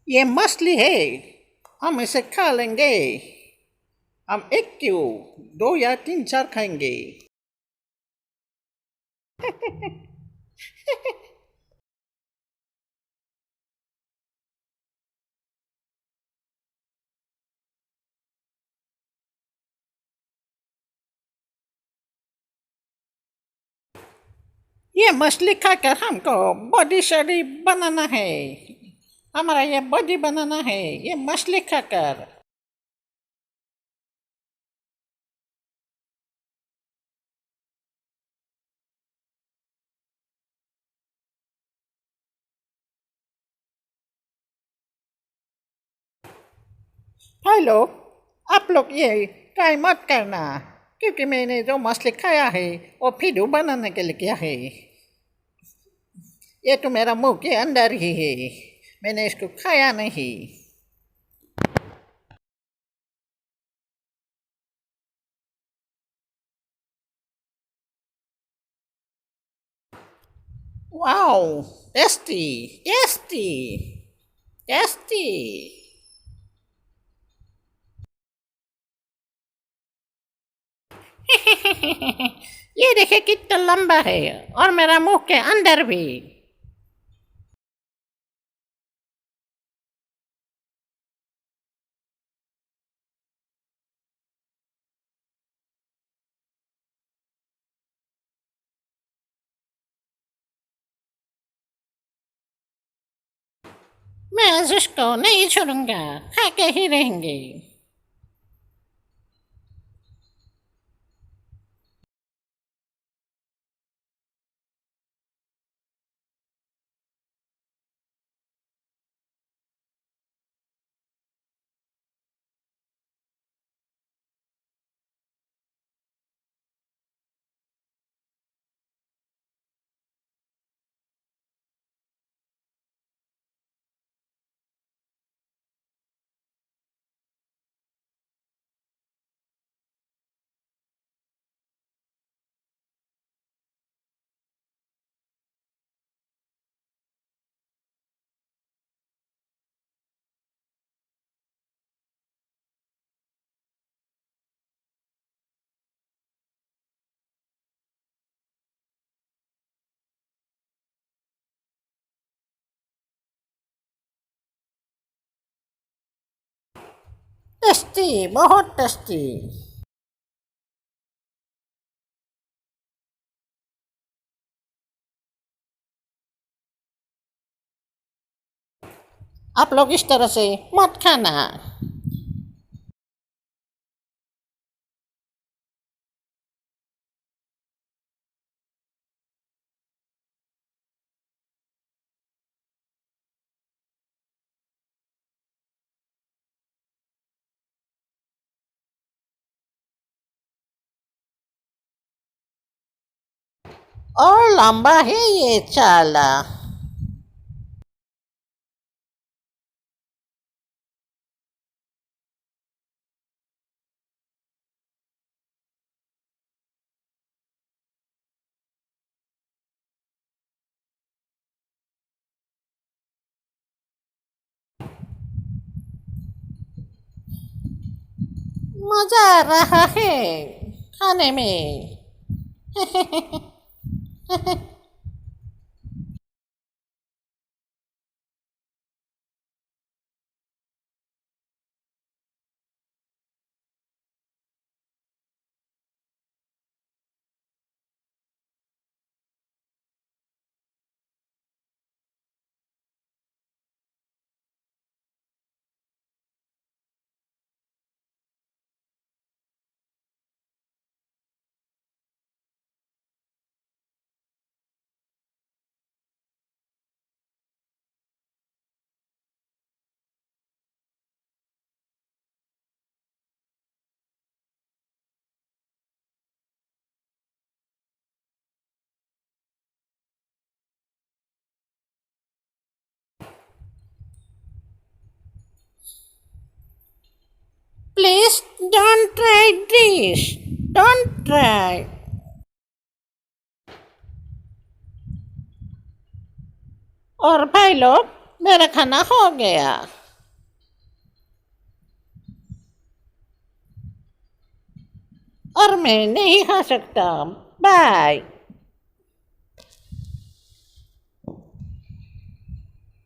ये मछली है, हम इसे खा लेंगे। हम एक क्यों, दो या तीन चार खाएंगे। ये मछली खाकर हमको बॉडी शॉडी बनाना है। हमारा ये बॉडी बनाना है ये मछली खाकर। भाई लोग, आप लोग ये ट्राई मत करना, क्योंकि मैंने जो मछली खाया है वो वीडियो बनाने के लिए किया है। ये तो मेरा मुंह के अंदर ही है, मैंने इसको खाया नहीं। Wow, tasty tasty tasty. ये देखिए कितना लंबा है, और मेरा मुंह के अंदर भी। मैं आज इसको नहीं छोड़ूंगा, खा के ही रहेंगे। टेस्टी, बहुत टेस्टी। आप लोग इस तरह से मत खाना। और लंबा है ये चाला। मजा आ रहा है खाने में। Please don't try this. Don't try. और भाई लोग, मेरा खाना हो गया। और मैं नहीं खा सकता। बाय।